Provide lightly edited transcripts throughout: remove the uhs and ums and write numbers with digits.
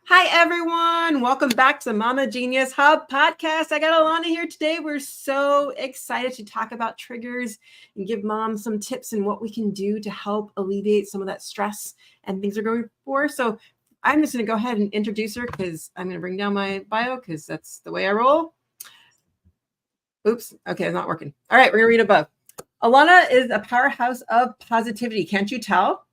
Hi, everyone. Welcome back to the Mama Genius Hub podcast. I got Ilona here today. We're so excited to talk about triggers and give mom some tips and what we can do to help alleviate some of that stress and things are going for. So I'm just going to go ahead and introduce her because I'm going to bring down my bio because that's the way I roll. Oops. Okay, it's not working. All right, we're going to read above. Ilona is a powerhouse of positivity. Can't you tell?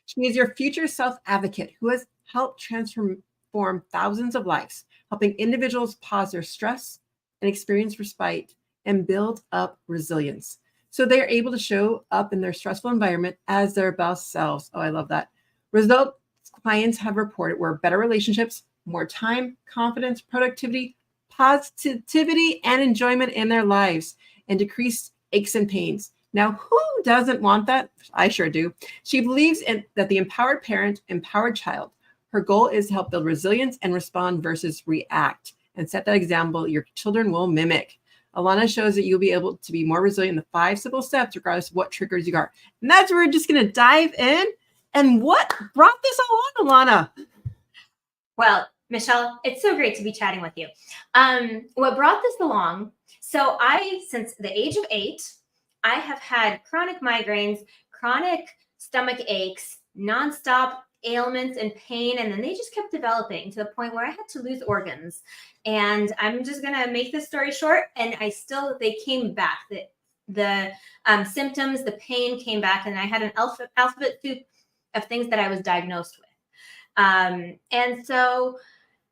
She is your future self advocate who has helped transform thousands of lives, helping individuals pause their stress and experience respite and build up resilience. So they are able to show up in their stressful environment as their best selves. Oh, I love that. Results clients have reported were better relationships, more time, confidence, productivity, positivity, and enjoyment in their lives, and decreased aches and pains. Now, who doesn't want that? I sure do. She believes that the empowered parent, empowered child. Her goal is to help build resilience and respond versus react and set that example your children will mimic. Ilona shows that you'll be able to be more resilient in the 5 simple steps, regardless of what triggers you are. And that's where we're just going to dive in. And what brought this all on, Ilona? Well, Michelle, it's so great to be chatting with you. What brought this along? So since the age of 8, I have had chronic migraines, chronic stomach aches, nonstop ailments and pain, and then they just kept developing to the point where I had to lose organs. And I'm just gonna make this story short. And they came back. The symptoms, the pain came back, and I had an alphabet soup of things that I was diagnosed with. And so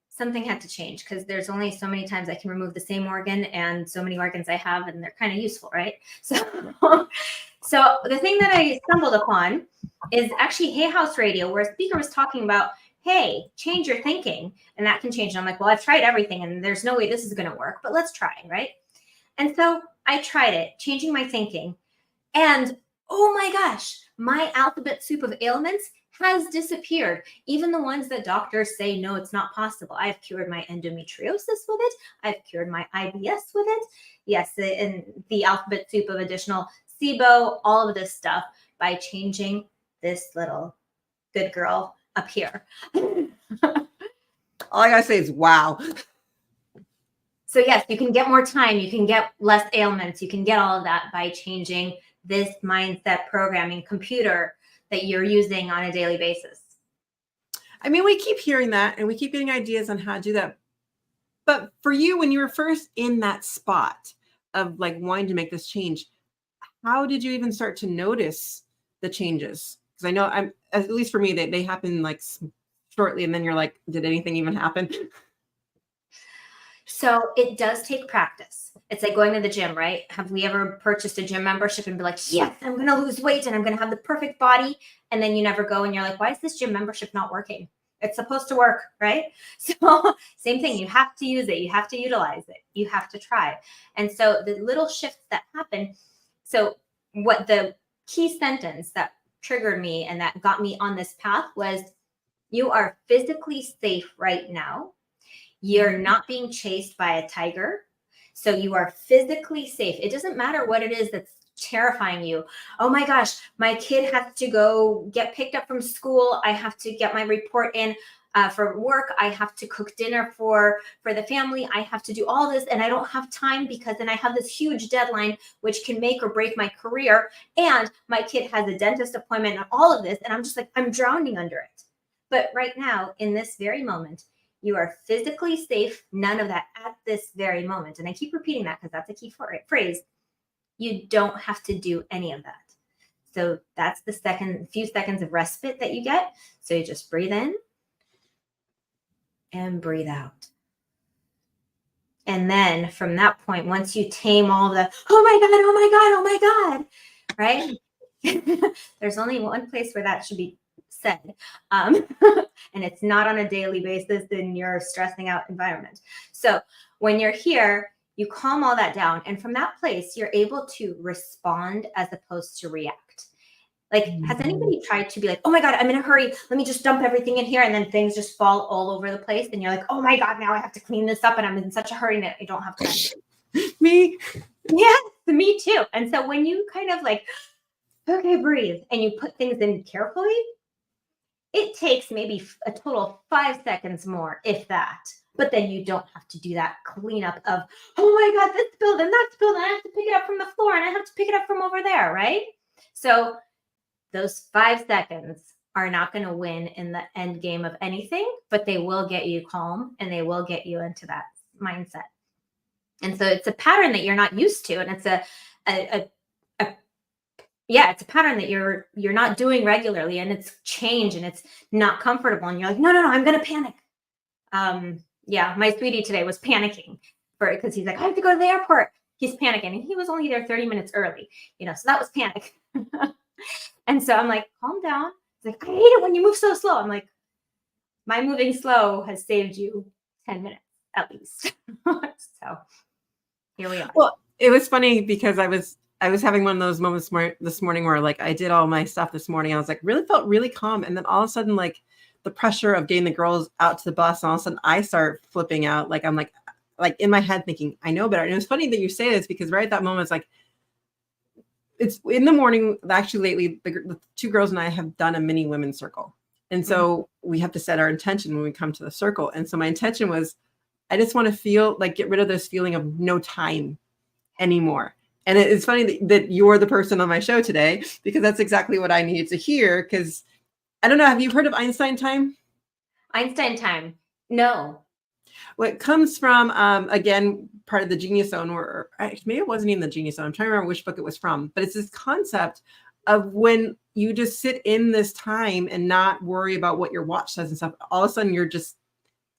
something had to change because there's only so many times I can remove the same organ and so many organs I have, and they're kind of useful, right? So the thing that I stumbled upon is actually Hay House Radio, where a speaker was talking about, hey, change your thinking, and that can change. And I'm like, well, I've tried everything, and there's no way this is going to work, but let's try, right? And so I tried it, changing my thinking, and oh my gosh, my alphabet soup of ailments has disappeared. Even the ones that doctors say, no, it's not possible. I've cured my endometriosis with it. I've cured my IBS with it. Yes, and the alphabet soup of additional SIBO, all of this stuff by changing this little good girl up here. All I got to say is, wow. So yes, you can get more time. You can get less ailments. You can get all of that by changing this mindset programming computer that you're using on a daily basis. I mean, we keep hearing that and we keep getting ideas on how to do that. But for you, when you were first in that spot of like wanting to make this change, how did you even start to notice the changes? Because I know at least for me, they happen like shortly. And then you're like, did anything even happen? So it does take practice. It's like going to the gym, right? Have we ever purchased a gym membership and be like, yes, I'm going to lose weight and I'm going to have the perfect body. And then you never go and you're like, why is this gym membership not working? It's supposed to work, right? So same thing. You have to use it. You have to utilize it. You have to try. And so the little shifts that happen. So what the key sentence that triggered me and that got me on this path was, you are physically safe right now. You're not being chased by a tiger. So you are physically safe. It doesn't matter what it is that's terrifying you. Oh my gosh, my kid has to go get picked up from school. I have to get my report in for work. I have to cook dinner for the family. I have to do all this and I don't have time because then I have this huge deadline which can make or break my career. And my kid has a dentist appointment and all of this. And I'm just like, I'm drowning under it. But right now, in this very moment, you are physically safe. None of that at this very moment. And I keep repeating that because that's a key phrase. You don't have to do any of that. So that's the few seconds of respite that you get. So you just breathe in and breathe out. And then from that point, once you tame all the, oh my God, right? There's only one place where that should be said. And it's not on a daily basis in your stressing out environment. So when you're here, you calm all that down. And from that place, you're able to respond as opposed to react. Like, has anybody tried to be like, oh my God, I'm in a hurry. Let me just dump everything in here. And then things just fall all over the place. And you're like, oh my God, now I have to clean this up. And I'm in such a hurry that I don't have time. Me? Yes, me too. And so when you kind of like, okay, breathe, and you put things in carefully, it takes maybe a total of 5 seconds more, if that. But then you don't have to do that cleanup of, oh my God, this spilled and that spilled, and I have to pick it up from the floor and I have to pick it up from over there, right? So those 5 seconds are not going to win in the end game of anything, but they will get you calm and they will get you into that mindset. And so it's a pattern that you're not used to, and it's it's a pattern that you're not doing regularly, and it's change and it's not comfortable, and you're like, no, I'm going to panic. My sweetie today was panicking because he's like, I have to go to the airport. He's panicking, and he was only there 30 minutes early, so that was panic. And so I'm like, calm down. He's like, I hate it when you move so slow. I'm like, my moving slow has saved you 10 minutes at least. So here we are. Well, it was funny because I was having one of those moments this morning where like I did all my stuff this morning. I was like, felt really calm. And then all of a sudden, like the pressure of getting the girls out to the bus, and all of a sudden I start flipping out. Like I'm like in my head thinking, I know better. And it was funny that you say this because right at that moment, it's like, it's in the morning. Actually, lately, the two girls and I have done a mini women's circle. And so we have to set our intention when we come to the circle. And so my intention was, I just want to get rid of this feeling of no time anymore. And it's funny that you're the person on my show today, because that's exactly what I needed to hear. Because I don't know, have you heard of Einstein time? Einstein time? No. Well, it comes from, again, part of the Genius Zone, or maybe it wasn't even the Genius Zone. I'm trying to remember which book it was from, but it's this concept of when you just sit in this time and not worry about what your watch says and stuff. All of a sudden, you're just,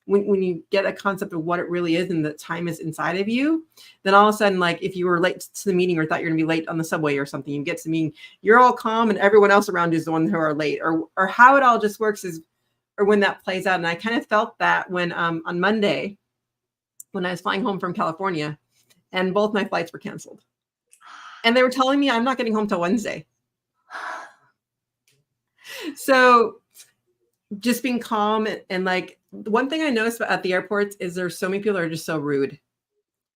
when you get a concept of what it really is and that time is inside of you, then all of a sudden, like if you were late to the meeting or thought you're gonna be late on the subway or something, you get to the meeting, you're all calm and everyone else around you is the one who are late, or how it all just works is, or when that plays out. And I kind of felt that when on Monday, when I was flying home from California and both my flights were canceled. And they were telling me I'm not getting home till Wednesday. So just being calm and like, one thing I noticed at the airports is there's so many people that are just so rude,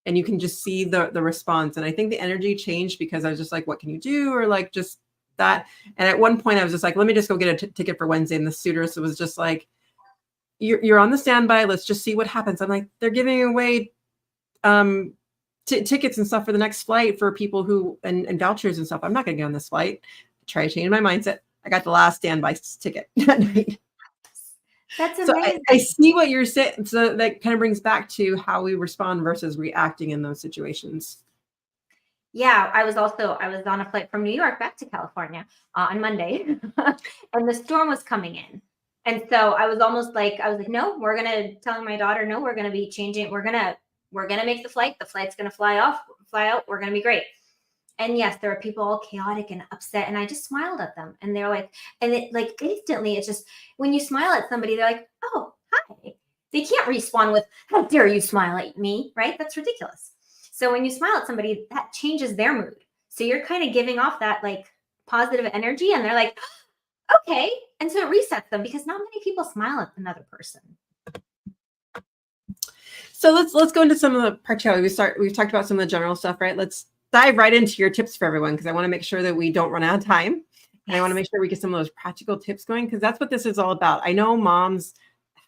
and you can just see the response. And I think the energy changed because I was just like, what can you do? Or like just that. And at one point I was just like, let me just go get a ticket for Wednesday. And the stewardess was just like, you're on the standby. Let's just see what happens. I'm like, they're giving away tickets and stuff for the next flight for people who, and vouchers and stuff. I'm not going to get on this flight. Try to change my mindset. I got the last standby ticket that night. That's amazing. So I see what you're saying. So that kind of brings back to how we respond versus reacting in those situations. Yeah, I was on a flight from New York back to California on Monday, and the storm was coming in. And so I was like, no, telling my daughter, no, we're gonna be changing. We're gonna make the flight. The flight's gonna fly out. We're gonna be great. And yes, there were people all chaotic and upset, and I just smiled at them. And they're like, and it like instantly, it's just when you smile at somebody, they're like, oh, hi. They can't respond with, how dare you smile at me, right? That's ridiculous. So when you smile at somebody, that changes their mood. So you're kind of giving off that like positive energy, and they're like, okay. And so it resets them, because not many people smile at another person. So let's go into some of the practicality. We've talked about some of the general stuff, right? Let's dive right into your tips for everyone, because I want to make sure that we don't run out of time. And I want to make sure we get some of those practical tips going, because that's what this is all about. I know moms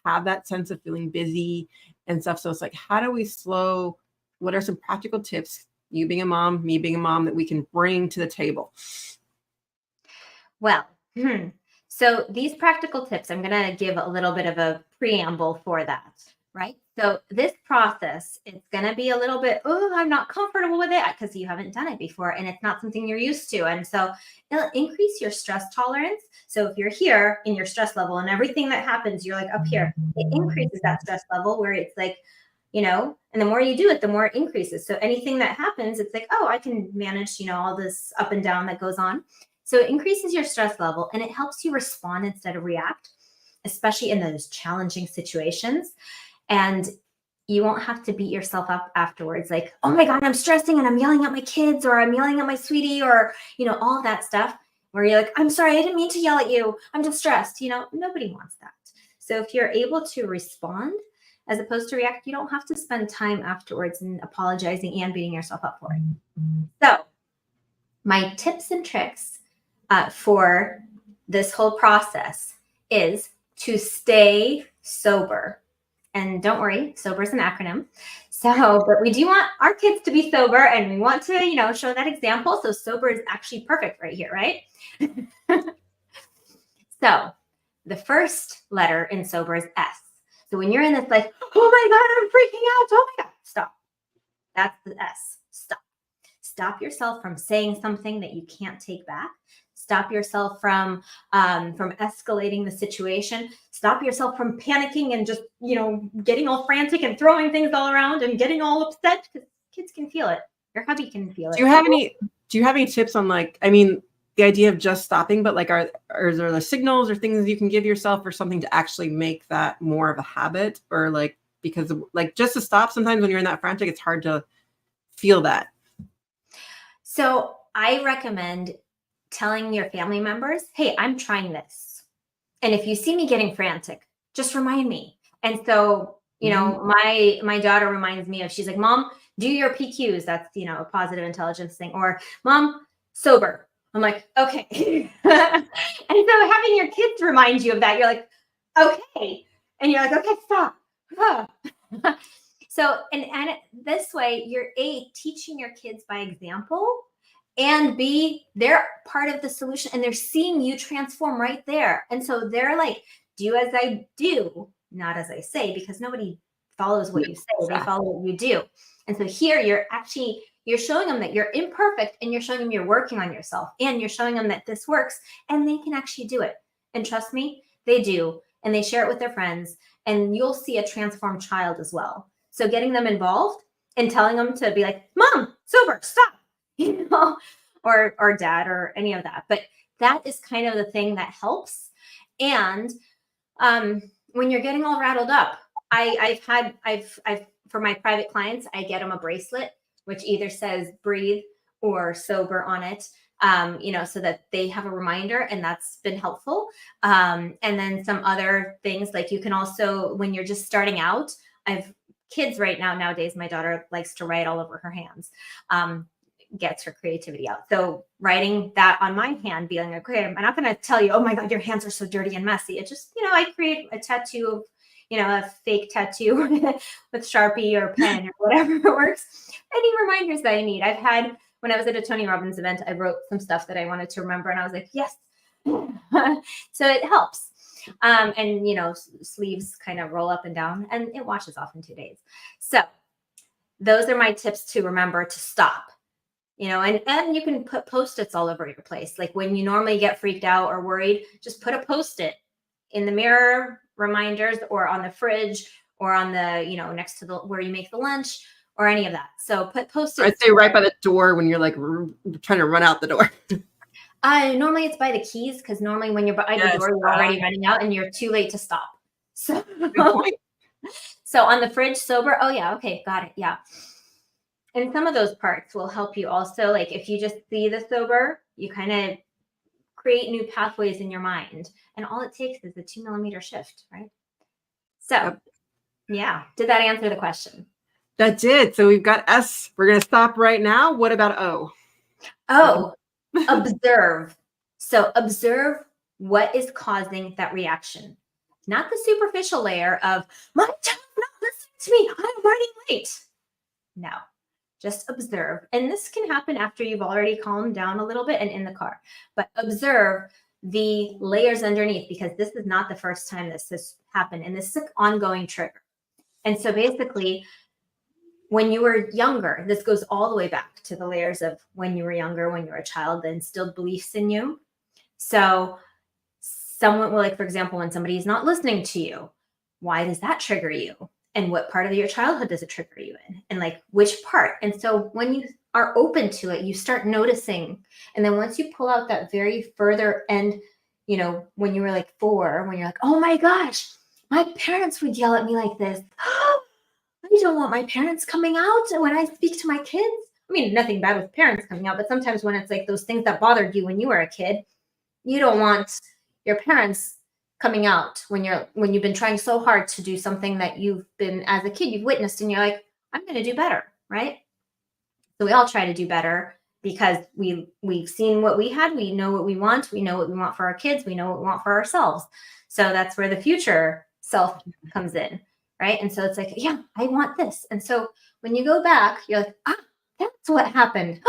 have that sense of feeling busy and stuff. So it's like, how do we slow? What are some practical tips, you being a mom, me being a mom, that we can bring to the table? Well, so these practical tips, I'm going to give a little bit of a preamble for that, right? So this process, it's going to be a little bit, oh, I'm not comfortable with it, because you haven't done it before and it's not something you're used to. And so it'll increase your stress tolerance. So if you're here in your stress level and everything that happens, you're like up here, it increases that stress level where it's like, and the more you do it, the more it increases. So anything that happens, it's like, oh, I can manage, all this up and down that goes on. So it increases your stress level, and it helps you respond instead of react, especially in those challenging situations. And you won't have to beat yourself up afterwards. Like, oh my God, I'm stressing and I'm yelling at my kids, or I'm yelling at my sweetie, or, all that stuff where you're like, I'm sorry, I didn't mean to yell at you. I'm just stressed. Nobody wants that. So if you're able to respond as opposed to react, you don't have to spend time afterwards and apologizing and beating yourself up for it. So my tips and tricks for this whole process is to stay sober. And don't worry, sober is an acronym. So, but we do want our kids to be sober, and we want to, show that example. So sober is actually perfect right here, right? So the first letter in sober is S. So when you're in this like, oh my God, I'm freaking out. Oh my God, stop. That's the S. Stop. Stop yourself from saying something that you can't take back. Stop yourself from escalating the situation. Stop yourself from panicking and just, getting all frantic and throwing things all around and getting all upset, because kids can feel it. Your hubby can feel it. Do you have any tips on the idea of just stopping, but are there signals or things you can give yourself or something to actually make that more of a habit, or because just to stop, sometimes when you're in that frantic, it's hard to feel that. So I recommend telling your family members, hey, I'm trying this. And if you see me getting frantic, just remind me. And so, my daughter reminds me she's like, Mom, do your PQs. That's, a positive intelligence thing. Or Mom, sober. I'm like, okay. And so having your kids remind you of that, you're like, okay. And you're like, okay, stop. So, and this way, you're teaching your kids by example, and B, they're part of the solution, and they're seeing you transform right there. And so they're like, do as I do, not as I say, because nobody follows what you say. They follow what you do. And so here you're showing them that you're imperfect, and you're showing them you're working on yourself, and you're showing them that this works, and they can actually do it. And trust me, they do. And they share it with their friends, and you'll see a transformed child as well. So getting them involved and telling them to be like, Mom, sober, stop. Or dad, or any of that. But that is kind of the thing that helps. And when you're getting all rattled up, I've for my private clients, I get them a bracelet which either says breathe or sober on it, so that they have a reminder, and that's been helpful. And then some other things, like you can also, when you're just starting out, I've kids right nowadays, my daughter likes to write all over her hands. Gets her creativity out. So writing that on my hand, being like, okay, I'm not going to tell you, oh my God, your hands are so dirty and messy. It just, I create a tattoo of, a fake tattoo with Sharpie or pen or whatever works. Any reminders that I need. I've had, when I was at a Tony Robbins event, I wrote some stuff that I wanted to remember, and I was like, yes. So it helps. And, sleeves kind of roll up and down, and it washes off in 2 days. So those are my tips to remember to stop. And you can put Post-its all over your place. Like when you normally get freaked out or worried, just put a Post-it in the mirror, reminders, or on the fridge, or on the, next to where you make the lunch, or any of that. So put Post-its. I'd say right by the door when you're trying to run out the door. Normally it's by the keys, because normally when you're by the door, you're already running out and you're too late to stop. So, so on the fridge, sober. Oh yeah. Okay. Got it. Yeah. And some of those parts will help you also. Like if you just see the sober, you kind of create new pathways in your mind. And all it takes is a 2 millimeter shift, right? So yeah. Did that answer the question? That did. So we've got S. We're going to stop right now. What about O? Oh, observe. So observe what is causing that reaction. Not the superficial layer of, my child's not listening to me, I'm running late. No. Just observe. And this can happen after you've already calmed down a little bit and in the car. But observe the layers underneath, because this is not the first time this has happened. And this is an ongoing trigger. And so basically, when you were younger, this goes all the way back to the layers of when you were younger, when you were a child, the instilled beliefs in you. So someone will, for example, when somebody is not listening to you, why does that trigger you? And what part of your childhood does it trigger you in? And which part? And so when you are open to it, you start noticing. And then once you pull out that very further end, when you were 4, when you're like, oh my gosh, my parents would yell at me like this. I don't want my parents coming out when I speak to my kids. I mean, nothing bad with parents coming out, but sometimes when it's those things that bothered you when you were a kid, you don't want your parents coming out when you've been trying so hard to do something that you've been, as a kid, you've witnessed, and you're like, I'm going to do better, right? So we all try to do better because we've seen what we had. We know what we want. We know what we want for our kids. We know what we want for ourselves. So that's where the future self comes in, right? And so it's like, yeah, I want this. And so when you go back, you're like, that's what happened.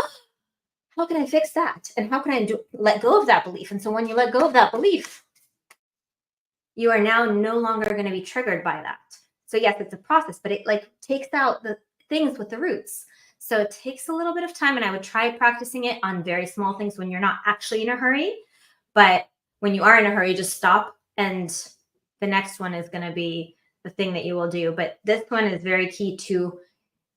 How can I fix that? And how can I let go of that belief? And so when you let go of that belief, you are now no longer going to be triggered by that. So yes, it's a process, but it like takes out the things with the roots. So it takes a little bit of time, and I would try practicing it on very small things when you're not actually in a hurry. But when you are in a hurry, just stop, and the next one is going to be the thing that you will do. But this one is very key to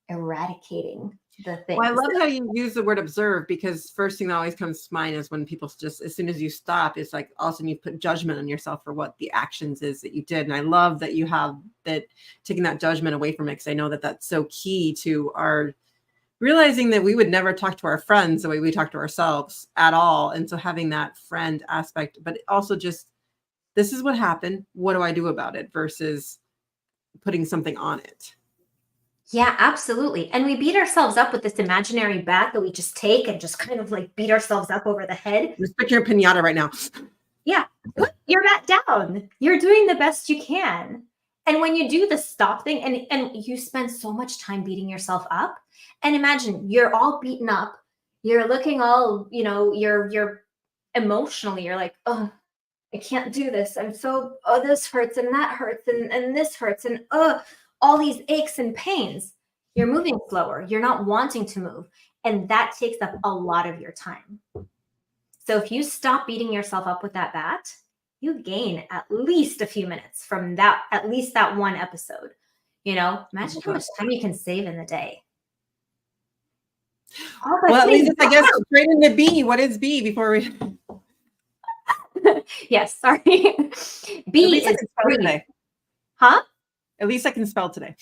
eradicating the things. Well, I love how you use the word observe, because first thing that always comes to mind is when people just, as soon as you stop, it's like all of a sudden you put judgment on yourself for what the actions is that you did. And I love that you have that, taking that judgment away from it, because I know that that's so key to our realizing that we would never talk to our friends the way we talk to ourselves at all. And so having that friend aspect, but also just, this is what happened, what do I do about it, versus putting something on it. Yeah, absolutely. And we beat ourselves up with this imaginary bat that we just take and just kind of like beat ourselves up over the head. Just pick your pinata right now. Yeah, put your bat down. You're doing the best you can. And when you do the stop thing, and you spend so much time beating yourself up, and imagine you're all beaten up, you're looking all, you're emotionally, you're like, oh, I can't do this. I'm so, this hurts and that hurts and this hurts and all these aches and pains. You're moving slower. You're not wanting to move. And that takes up a lot of your time. So if you stop beating yourself up with that bat, you gain at least a few minutes from that, at least that one episode. Imagine how much time you can save in the day. Well, that leads us, I guess, straight into B. What is B before we... Yes, sorry. B is breathe. Huh? At least I can spell today.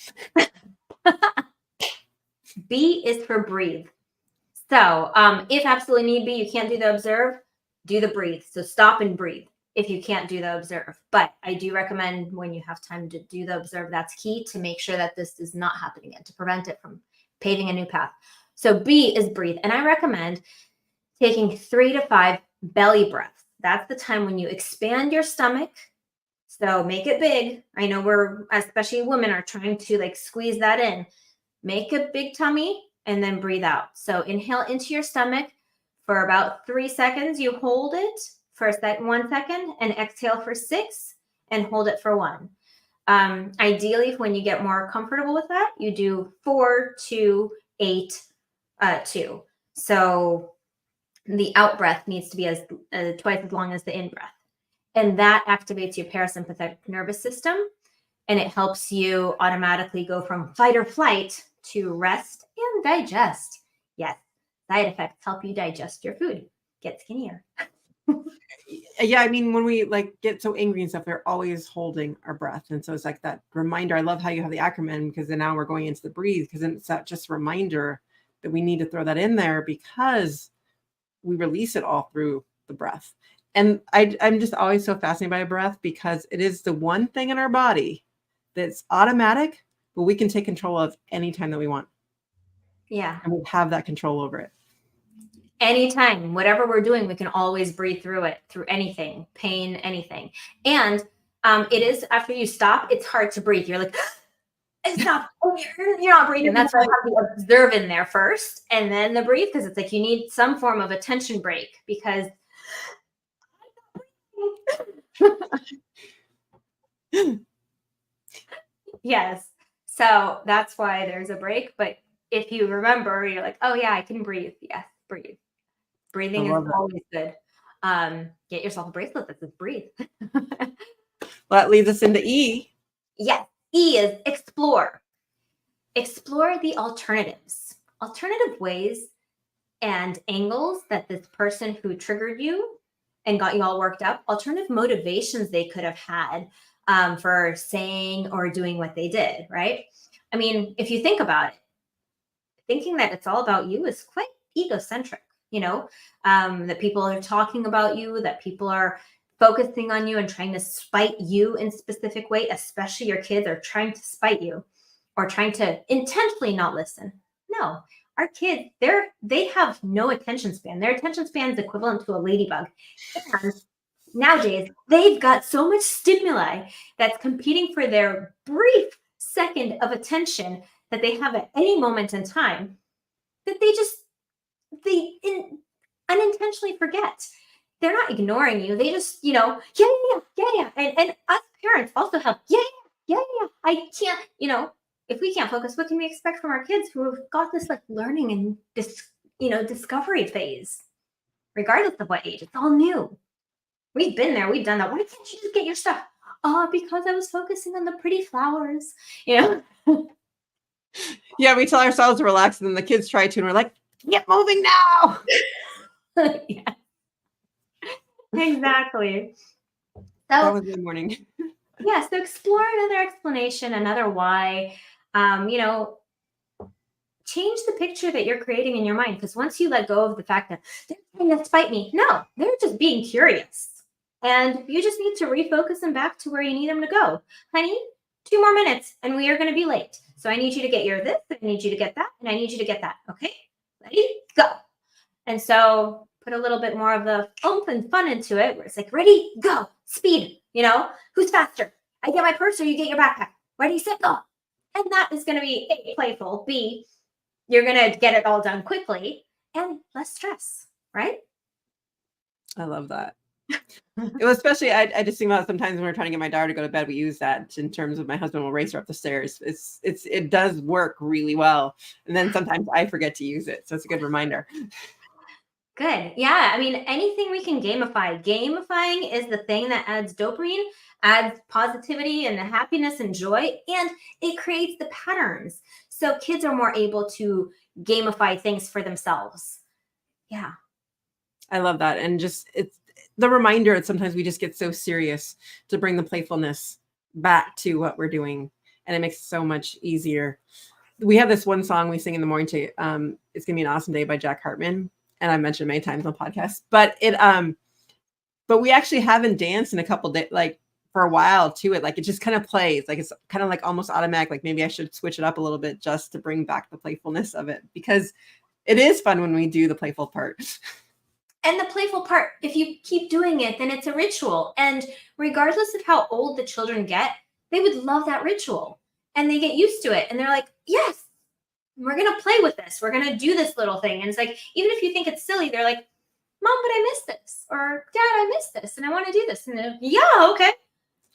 B is for breathe. So if absolutely need be, you can't do the observe, do the breathe. So stop and breathe if you can't do the observe. But I do recommend when you have time to do the observe, that's key to make sure that this does not happen again, to prevent it from paving a new path. So B is breathe. And I recommend taking 3 to 5 belly breaths. That's the time when you expand your stomach. So make it big. I know we're, especially women, are trying to like squeeze that in. Make a big tummy and then breathe out. So inhale into your stomach for about 3 seconds. You hold it for 1 second and exhale for 6 and hold it for 1. Ideally, when you get more comfortable with that, you do 4, 2, 8, 2. So the out breath needs to be as twice as long as the in breath. And that activates your parasympathetic nervous system. And it helps you automatically go from fight or flight to rest and digest. Yes, side effects help you digest your food, get skinnier. Yeah, I mean, when we like get so angry and stuff, we're always holding our breath. And so it's like that reminder. I love how you have the acronym, because then now we're going into the breathe, because then it's that just reminder that we need to throw that in there, because we release it all through the breath. And I'm just always so fascinated by breath, because it is the one thing in our body that's automatic, but we can take control of anytime that we want. Yeah. And we have that control over it. Anytime, whatever we're doing, we can always breathe through it, through anything, pain, anything. And it is, after you stop, it's hard to breathe. You're like, stop. You're not breathing. That's why I have the observe in there first, and then the breathe, because it's like you need some form of attention break, because yes. So that's why there's a break. But if you remember, you're like, oh yeah, I can breathe. Yes, breathe. Breathing is always good. Get yourself a bracelet that says breathe. Well, that leads us into E. Yes. E is explore. Explore the alternatives, alternative ways and angles that this person who triggered you and got you all worked up, alternative motivations they could have had for saying or doing what they did, right? I mean, if you think about it, thinking that it's all about you is quite egocentric, that people are talking about you, that people are focusing on you and trying to spite you in a specific way, especially your kids are trying to spite you or trying to intentionally not listen. No, our kids, they have no attention span. Their attention span is equivalent to a ladybug. And Nowadays, they've got so much stimuli that's competing for their brief second of attention that they have at any moment in time that they unintentionally forget. They're not ignoring you. They just, yeah, yeah, yeah, yeah. And us parents also have, yeah, yeah, yeah, yeah. I can't, if we can't focus, what can we expect from our kids who have got this like learning and this, discovery phase, regardless of what age? It's all new. We've been there. We've done that. Why can't you just get your stuff? Because I was focusing on the pretty flowers, Yeah, we tell ourselves to relax, and then the kids try to, and we're like, get moving now. Yeah, exactly. That So was my morning. yeah, so explore another explanation, another why. Um, you know, change the picture that you're creating in your mind. Because once you let go of the fact that they're trying to spite me, no, they're just being curious. And you just need to refocus them back to where you need them to go. Honey, 2 more minutes and we are going to be late. So I need you to get your this, I need you to get that, and I need you to get that. Okay? Ready? Go. And so put a little bit more of the oomph and fun into it where it's like, ready, go, speed, who's faster? I get my purse or you get your backpack. Ready, set, go. And that is going to be A, playful, B, you're going to get it all done quickly and less stress, right? I love that. Especially, I just think about sometimes when we're trying to get my daughter to go to bed, we use that in terms of my husband will race her up the stairs. It does work really well. And then sometimes I forget to use it. So it's a good reminder. Good. Yeah. I mean, anything we can gamify. Gamifying is the thing that adds dopamine, adds positivity and happiness and joy, and it creates the patterns. So kids are more able to gamify things for themselves. Yeah. I love that. And just it's the reminder that sometimes we just get so serious to bring the playfulness back to what we're doing. And it makes it so much easier. We have this one song we sing in the morning to It's Gonna Be an Awesome Day by Jack Hartman. And I mentioned many times on podcasts, but we actually haven't danced in a couple days, like for a while to it. Like it just kind of plays, like it's kind of like almost automatic. Like maybe I should switch it up a little bit just to bring back the playfulness of it, because it is fun when we do the playful part. And the playful part, if you keep doing it, then it's a ritual. And regardless of how old the children get, they would love that ritual and they get used to it. And they're like, yes, we're going to play with this. We're going to do this little thing. And it's like, even if you think it's silly, they're like, Mom, but I missed this. Or Dad, I missed this. And I want to do this. And they're, yeah, okay.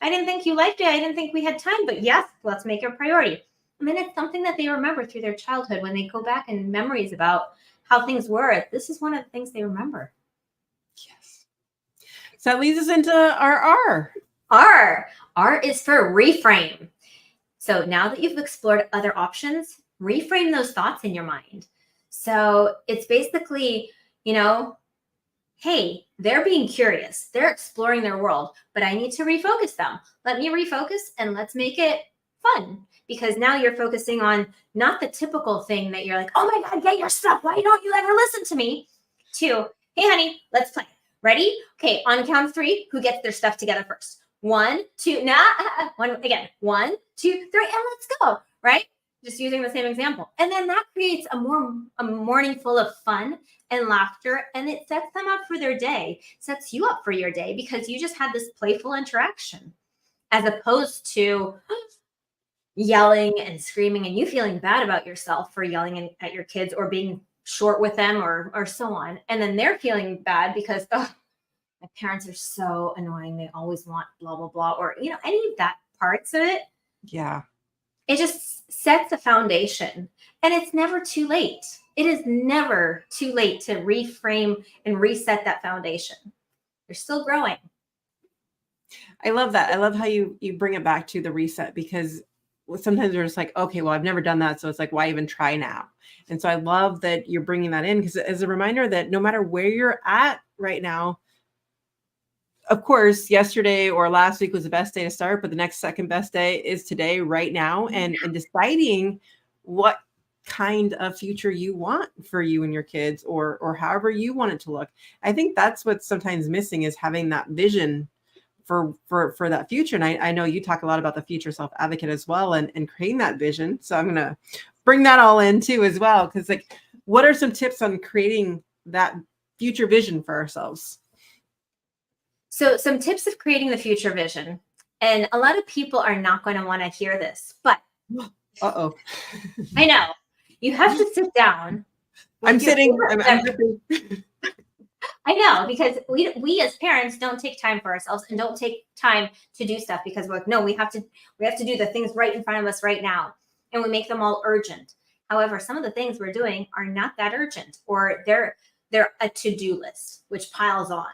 I didn't think you liked it. I didn't think we had time. But yes, let's make it a priority. And then it's something that they remember through their childhood when they go back and memories about how things were. This is one of the things they remember. Yes. So that leads us into our R. R is for reframe. So now that you've explored other options, reframe those thoughts in your mind. So it's basically, hey, they're being curious. They're exploring their world, but I need to refocus them. Let me refocus and let's make it fun, because now you're focusing on not the typical thing that you're like, oh my God, get your stuff. Why don't you ever listen to me? To, hey, honey, let's play. Ready? Okay, on count of 3, who gets their stuff together first? 1, 2, one again. 1, 2, 3, and let's go. Right? Just using the same example. And then that creates a morning full of fun and laughter, and it sets them up for their day, sets you up for your day, because you just had this playful interaction, as opposed to yelling and screaming and you feeling bad about yourself for yelling at your kids or being short with them or so on. And then they're feeling bad because, oh, my parents are so annoying. They always want blah, blah, blah, or, any of that parts of it. Yeah. It just sets a foundation, and it's never too late. It is never too late to reframe and reset that foundation. You're still growing. I love that. I love how you bring it back to the reset, because sometimes we're just like, okay, well, I've never done that. So it's like, why even try now? And so I love that you're bringing that in, because as a reminder that no matter where you're at right now, of course, yesterday or last week was the best day to start, but the next second best day is today, right now, and deciding what kind of future you want for you and your kids, or however you want it to look. I think that's what's sometimes missing, is having that vision for that future. And I know you talk a lot about the future self advocate as well, and creating that vision. So I'm going to bring that all in too as well. Cause like, what are some tips on creating that future vision for ourselves? So some tips of creating the future vision. And a lot of people are not going to want to hear this, but Uh-oh. I know you have to sit down. I'm sitting. I'm gripping. I know, because we as parents don't take time for ourselves and don't take time to do stuff because we're like, no, we have to do the things right in front of us right now. And we make them all urgent. However, some of the things we're doing are not that urgent, or they're a to-do list, which piles on.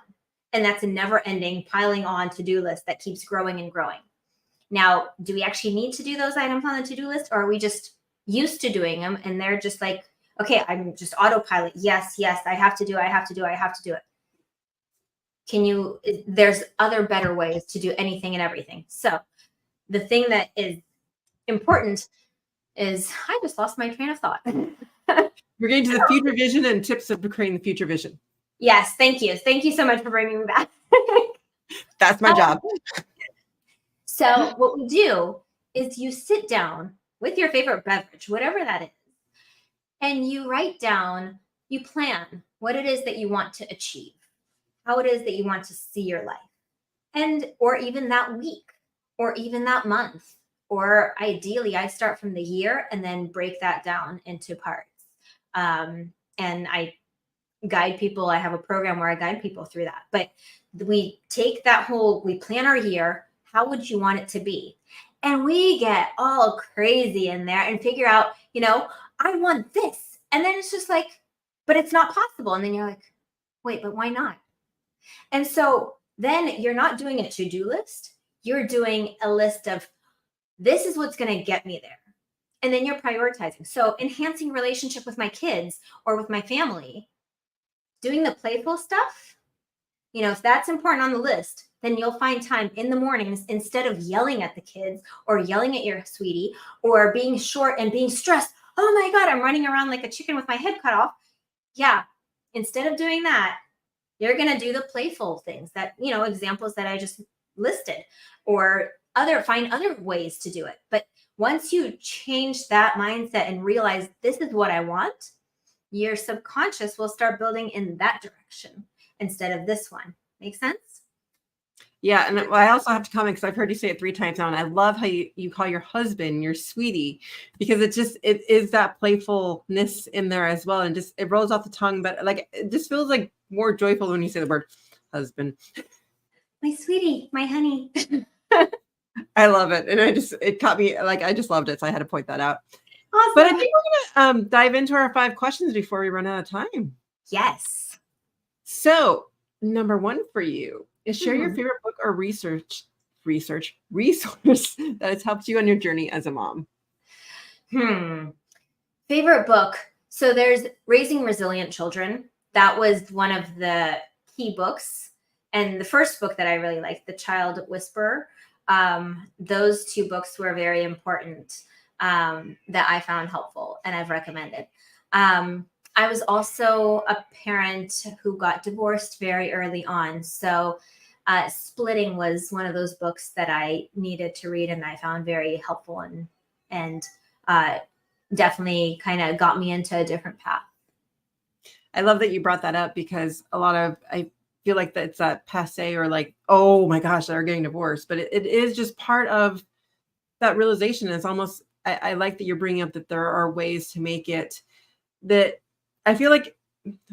And that's a never-ending piling on to-do list that keeps growing and growing. Now, do we actually need to do those items on the to-do list, or are we just used to doing them and they're just like, okay, I'm just autopilot. Yes, I have to do it. There's other better ways to do anything and everything. So the thing that is important is, I just lost my train of thought. We're getting to the future vision and tips of creating the future vision. Yes, thank you. Thank you so much for bringing me back. That's my job. So what we do is you sit down with your favorite beverage, whatever that is, and you write down, you plan what it is that you want to achieve, how it is that you want to see your life, or even that week, or even that month, or ideally I start from the year and then break that down into parts. And I guide people. I have a program where I guide people through that. But we take we plan our year. How would you want it to be? And we get all crazy in there and figure out, I want this. And then it's just like, but it's not possible. And then you're like, wait, but why not? And so then you're not doing a to-do list. You're doing a list of, this is what's going to get me there. And then you're prioritizing. So enhancing relationship with my kids or with my family, doing the playful stuff, if that's important on the list, then you'll find time in the mornings, instead of yelling at the kids or yelling at your sweetie or being short and being stressed. Oh my God, I'm running around like a chicken with my head cut off. Yeah. Instead of doing that, you're going to do the playful things that, examples that I just listed, or find other ways to do it. But once you change that mindset and realize this is what I want, your subconscious will start building in that direction instead of this one. Make sense? Yeah. And I also have to comment, because I've heard you say it 3 times now. And I love how you call your husband your sweetie, because it is that playfulness in there as well. And it rolls off the tongue, but like, it just feels like more joyful when you say the word husband. My sweetie, my honey. I love it. And it caught me, like, I just loved it. So I had to point that out. Awesome. But I think we're going to dive into our 5 questions before we run out of time. Yes. So number 1 for you is share your favorite book or resource that has helped you on your journey as a mom. Favorite book. So there's Raising Resilient Children. That was one of the key books. And the first book that I really liked, The Child Whisperer. Those 2 books were very important, that I found helpful and I've recommended. I was also a parent who got divorced very early on. So Splitting was one of those books that I needed to read and I found very helpful and definitely kind of got me into a different path. I love that you brought that up, because I feel like that's that passe, or like, oh my gosh, they're getting divorced. But it is just part of that realization. It's almost, I like that you're bringing up that there are ways to make it that I feel like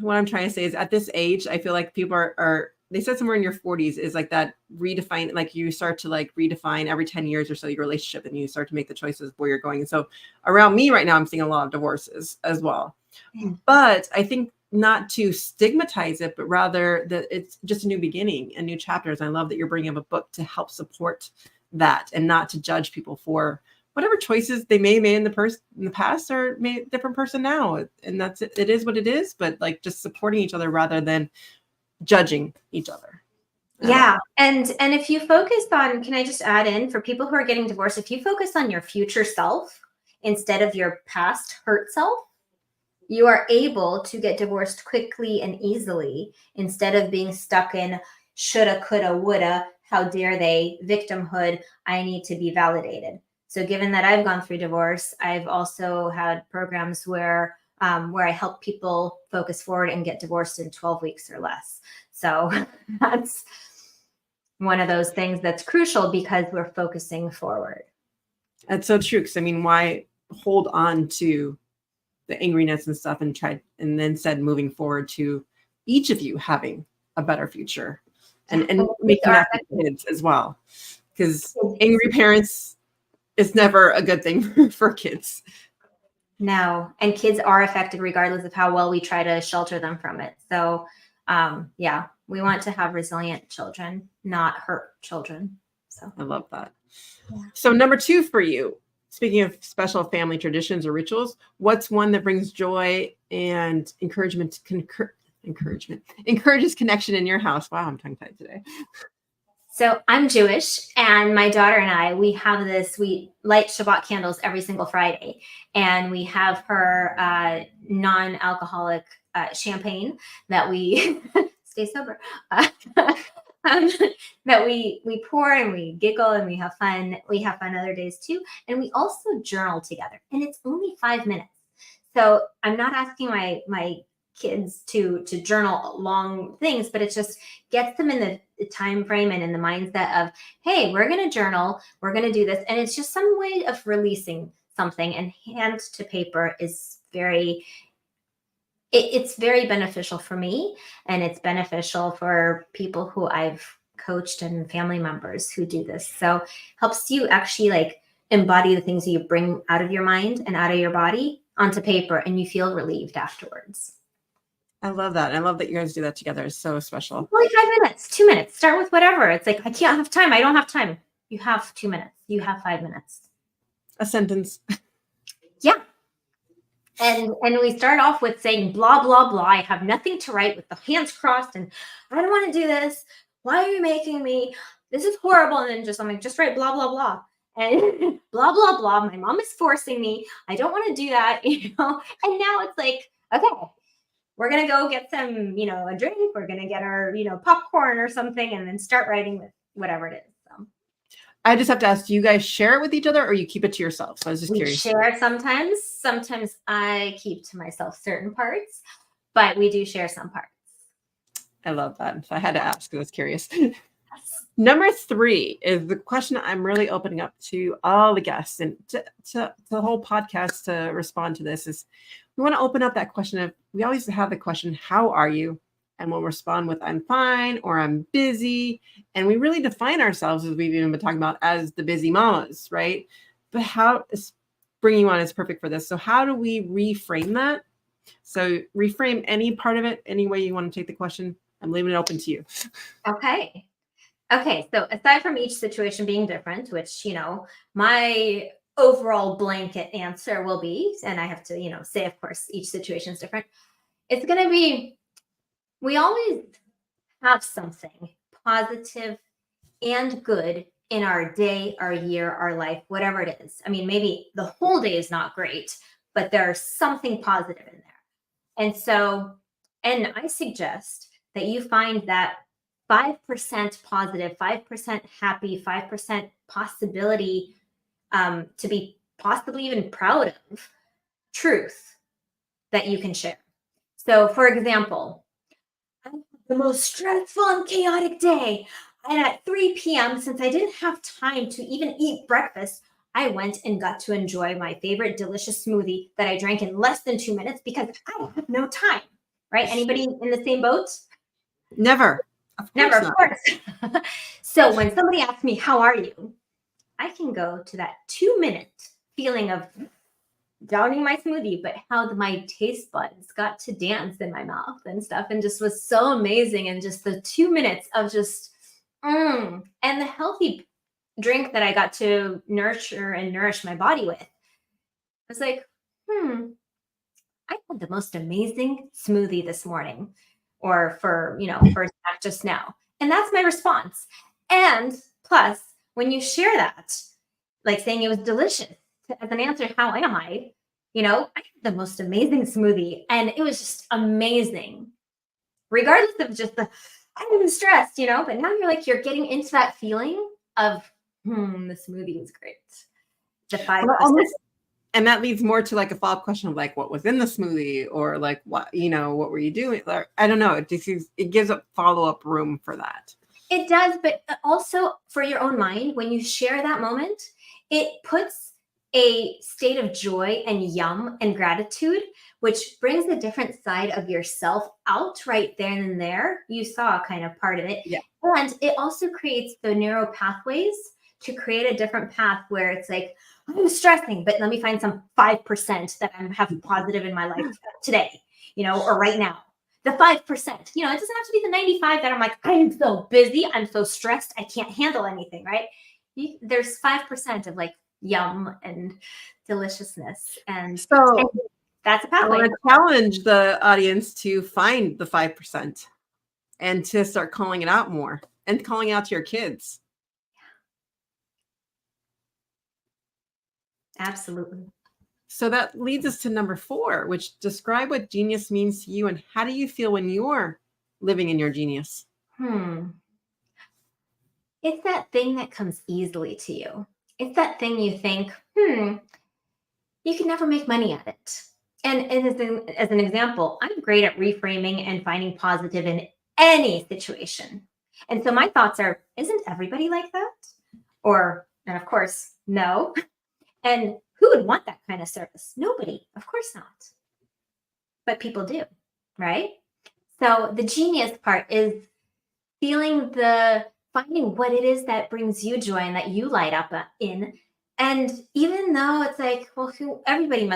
what I'm trying to say is, at this age, I feel like people are they said somewhere in your 40s is like that redefine, like you start to like redefine every 10 years or so your relationship, and you start to make the choices where you're going. And so around me right now, I'm seeing a lot of divorces as well. Yeah. But I think not to stigmatize it, but rather that it's just a new beginning and new chapters. And I love that you're bringing up a book to help support that, and not to judge people for whatever choices they may have made in the past, or made a different person now. And that's it. It is what it is, but like just supporting each other rather than judging each other. Yeah. And if you focus on, can I just add in, for people who are getting divorced, if you focus on your future self instead of your past hurt self, you are able to get divorced quickly and easily, instead of being stuck in shoulda, coulda, woulda, how dare they, victimhood, I need to be validated. So given that I've gone through divorce, I've also had programs where I help people focus forward and get divorced in 12 weeks or less. So that's one of those things that's crucial because we're focusing forward. That's so true. Because I mean, why hold on to the angriness and stuff and then instead moving forward to each of you having a better future and making that for kids as well. Because angry parents is never a good thing for kids. No, and kids are affected regardless of how well we try to shelter them from it. So yeah, we want to have resilient children, not hurt children. So I love that. Yeah. So number 2 for you, speaking of special family traditions or rituals, what's one that brings joy and encourages connection in your house? Wow, I'm tongue-tied today. So I'm Jewish, and my daughter and I, we light Shabbat candles every single Friday, and we have her non-alcoholic champagne that we stay sober, that we pour and we giggle and we have fun. We have fun other days too. And we also journal together, and it's only 5 minutes. So I'm not asking my kids to journal long things, but it just gets them in the time frame and in the mindset of, hey, we're going to journal, we're going to do this. And it's just some way of releasing something, and hand to paper is it's very beneficial for me, and it's beneficial for people who I've coached and family members who do this. So helps you actually like embody the things that you bring out of your mind and out of your body onto paper, and you feel relieved afterwards. I love that. I love that you guys do that together. It's so special. Only 5 minutes, 2 minutes. Start with whatever. It's like, I can't have time. I don't have time. You have 2 minutes. You have 5 minutes. A sentence. Yeah. And we start off with saying blah, blah, blah. I have nothing to write, with the hands crossed, and I don't want to do this. Why are you making me? This is horrible. And then I'm like, just write blah, blah, blah. And blah, blah, blah. My mom is forcing me. I don't want to do that, And now it's like, okay, we're going to go get some, a drink. We're going to get our, popcorn or something, and then start writing with whatever it is. So I just have to ask, do you guys share it with each other, or you keep it to yourself? So I was just curious. We share sometimes. Sometimes I keep to myself certain parts, but we do share some parts. I love that. So I had to ask because I was curious. Number 3 is the question I'm really opening up to all the guests and to the whole podcast to respond to this is, we want to open up that question of, we always have the question, how are you? And we'll respond with, I'm fine, or I'm busy. And we really define ourselves, as we've even been talking about, as the busy mamas, right? But how is bringing you on is perfect for this. So how do we reframe that? So reframe any part of it, any way you want to take the question. I'm leaving it open to you. Okay. So aside from each situation being different, which, my overall blanket answer will be, and I have to, say, of course, each situation is different. It's going to be, we always have something positive and good in our day, our year, our life, whatever it is. I mean, maybe the whole day is not great, but there's something positive in there. And so, and I suggest that you find that 5% positive, 5% happy, 5% possibility to be possibly even proud of truth that you can share. So, for example, I had the most stressful and chaotic day. And at 3 p.m., since I didn't have time to even eat breakfast, I went and got to enjoy my favorite delicious smoothie that I drank in less than 2 minutes because I have no time, right? Anybody in the same boat? Never. Of course. So when somebody asks me, how are you? I can go to that 2-minute feeling of downing my smoothie, but how my taste buds got to dance in my mouth and stuff, and just was so amazing. And just the 2 minutes of just, and the healthy drink that I got to nurture and nourish my body with. I was like, I had the most amazing smoothie this morning, or for a snack just now. And that's my response. And plus, when you share that, like saying it was delicious as an answer, how am I? I had the most amazing smoothie, and it was just amazing. Regardless of just I was stressed, but now you're getting into that feeling of, the smoothie was great. The 5%. And that leads more to like a follow-up question of like, what was in the smoothie, or like, what were you doing? Like, I don't know. It gives a follow-up room for that. It does, but also for your own mind, when you share that moment, it puts a state of joy and yum and gratitude, which brings a different side of yourself out right then and there. You saw kind of part of it. Yeah. And it also creates the neural pathways to create a different path where it's like, I'm stressing, but let me find some 5% that I have positive in my life today, or right now. The 5%, it doesn't have to be the 95 that I'm like, I'm so busy, I'm so stressed, I can't handle anything, right? There's 5% of like yum and deliciousness. And So that's a I pathway. want to challenge the audience to find the 5% and to start calling it out more and calling out to your kids. Absolutely. So that leads us to number 4, which describe what genius means to you and how do you feel when you're living in your genius? It's that thing that comes easily to you. It's that thing you think, you can never make money at it. And as an example, I'm great at reframing and finding positive in any situation. And so my thoughts are, isn't everybody like that? And of course, no. And who would want that kind of service? Nobody, of course not. But people do, right? So the genius part is finding what it is that brings you joy and that you light up in. And even though it's like, well, everybody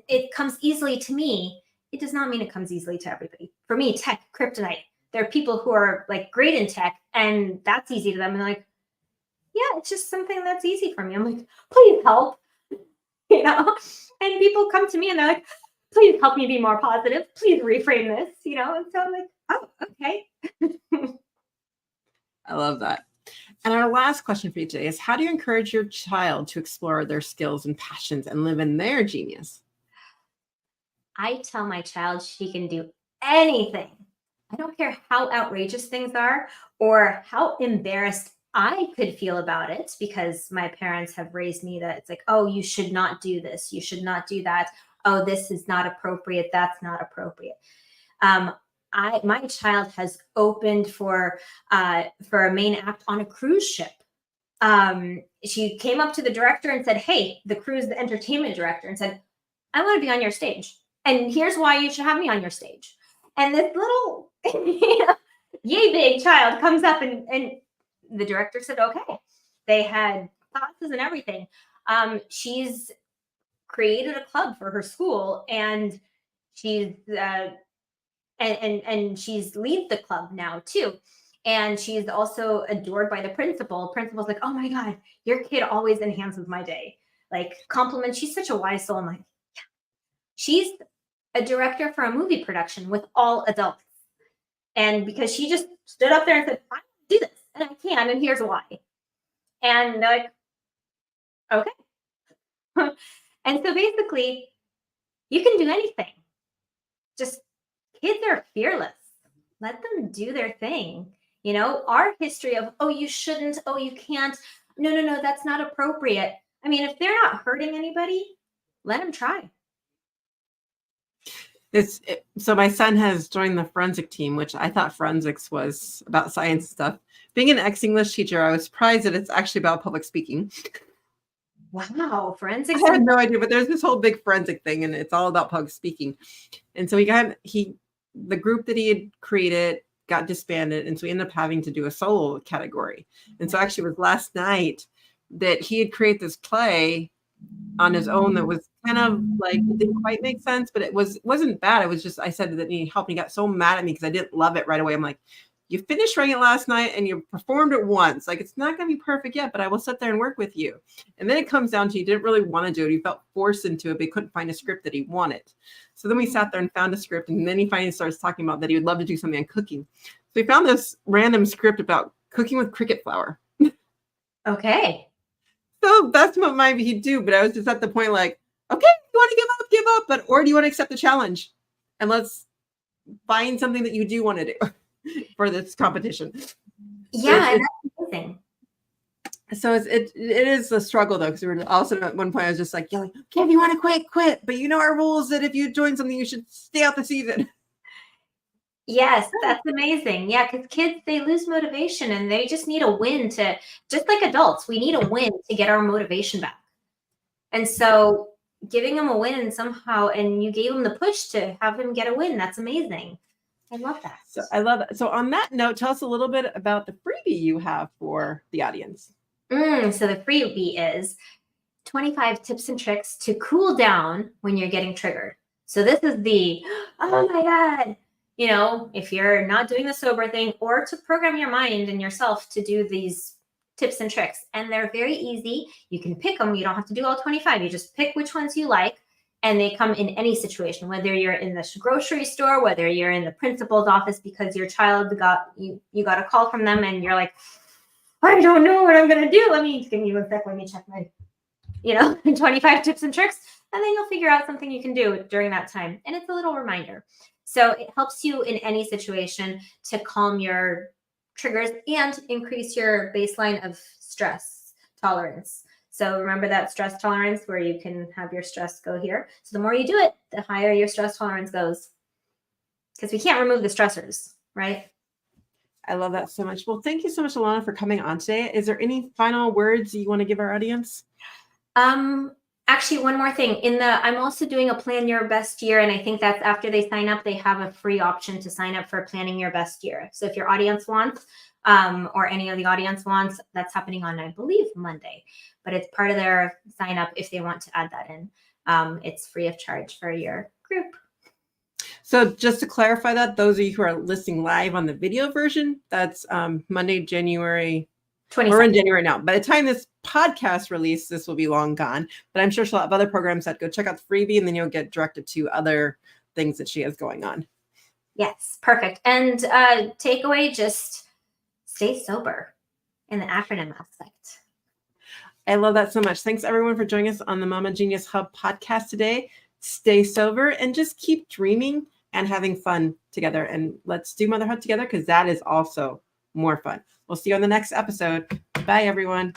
it comes easily to me, it does not mean it comes easily to everybody. For me, tech, kryptonite, there are people who are like great in tech and that's easy to them. And like, yeah, it's just something that's easy for me. I'm like, please help, and people come to me and they're like, please help me be more positive. Please reframe this, and so I'm like, oh, okay. I love that. And our last question for you today is, how do you encourage your child to explore their skills and passions and live in their genius? I tell my child she can do anything. I don't care how outrageous things are or how embarrassed I could feel about it, because my parents have raised me that it's like, oh, you should not do this. You should not do that. Oh, this is not appropriate. That's not appropriate. My child has opened for a main act on a cruise ship. She came up to the director and said, hey, the entertainment director, and said, I want to be on your stage. And here's why you should have me on your stage. And this little yay big child comes up and the director said, okay. They had classes and everything. She's created a club for her school, and she's and she's leads the club now too. And she's also adored by the principal. Principal's like, oh my God, your kid always enhances my day. Like compliments. She's such a wise soul. I'm like, yeah. She's a director for a movie production with all adults. And because she just stood up there and said, I can do this and I can, and here's why. And they're like, okay. And so basically, you can do anything. Just kids are fearless. Let them do their thing. Our history of, oh, you shouldn't, oh, you can't. No, that's not appropriate. I mean, if they're not hurting anybody, let them try. So my son has joined the forensic team, which I thought forensics was about science stuff. Being an ex-English teacher, I was surprised that it's actually about public speaking. Wow, forensics. I had no idea, but there's this whole big forensic thing, and it's all about public speaking. And so the group that he had created got disbanded, and so we ended up having to do a solo category. And so actually, it was last night that he had created this play on his own that was kind of like, it didn't quite make sense, but it wasn't bad. It was just, I said that he helped me. He got so mad at me because I didn't love it right away. I'm like, you finished writing it last night and you performed it once. Like, it's not going to be perfect yet, but I will sit there and work with you. And then it comes down to, he didn't really want to do it. He felt forced into it, but he couldn't find a script that he wanted. So then we sat there and found a script, and then he finally starts talking about that he would love to do something on cooking. So we found this random script about cooking with cricket flour. Okay. So that's what maybe he'd do, but I was just at the point like, okay, you want to give up, or do you want to accept the challenge? And let's find something that you do want to do for this competition. Yeah, that's amazing. So it is a struggle though, because we were also at one point I was just like yelling, okay, if you want to quit. But our rules that if you join something, you should stay out the season. Yes, that's amazing. Yeah, because kids, they lose motivation and they just need a win to, just like adults, we need a win to get our motivation back. And so giving him a win somehow, and you gave him the push to have him get a win, that's amazing. I love that. So I love it. So on that note, tell us a little bit about the freebie you have for the audience. So the freebie is 25 tips and tricks to cool down when you're getting triggered. So this is the, oh my God, if you're not doing the sober thing, or to program your mind and yourself to do these tips and tricks. And they're very easy. You can pick them. You don't have to do all 25. You just pick which ones you like. And they come in any situation, whether you're in the grocery store, whether you're in the principal's office because your child you got a call from them and you're like, I don't know what I'm going to do. Give me 1 sec. Let me check my 25 tips and tricks, and then you'll figure out something you can do during that time. And it's a little reminder. So it helps you in any situation to calm your triggers and increase your baseline of stress tolerance. So remember that stress tolerance where you can have your stress go here. So the more you do it, the higher your stress tolerance goes, because we can't remove the stressors, right? I love that so much. Well, thank you so much, Ilona, for coming on today. Is there any final words you want to give our audience? Actually, one more thing. I'm also doing a Plan Your Best Year, and I think that's after they sign up, they have a free option to sign up for Planning Your Best Year. So if your audience wants, or any of the audience wants, that's happening on, I believe, Monday. But it's part of their sign up if they want to add that in. It's free of charge for your group. So just to clarify that, those of you who are listening live on the video version, that's Monday, January 22nd. We're in January now. By the time this podcast release, this will be long gone. But I'm sure she'll have other programs that go check out the freebie, and then you'll get directed to other things that she has going on. Yes, perfect. And takeaway, just stay sober in the acronym aspect. I love that so much. Thanks everyone for joining us on the Mama Genius Hub podcast today. Stay sober and just keep dreaming and having fun together. And let's do motherhood together, because that is also more fun. We'll see you on the next episode. Bye, everyone.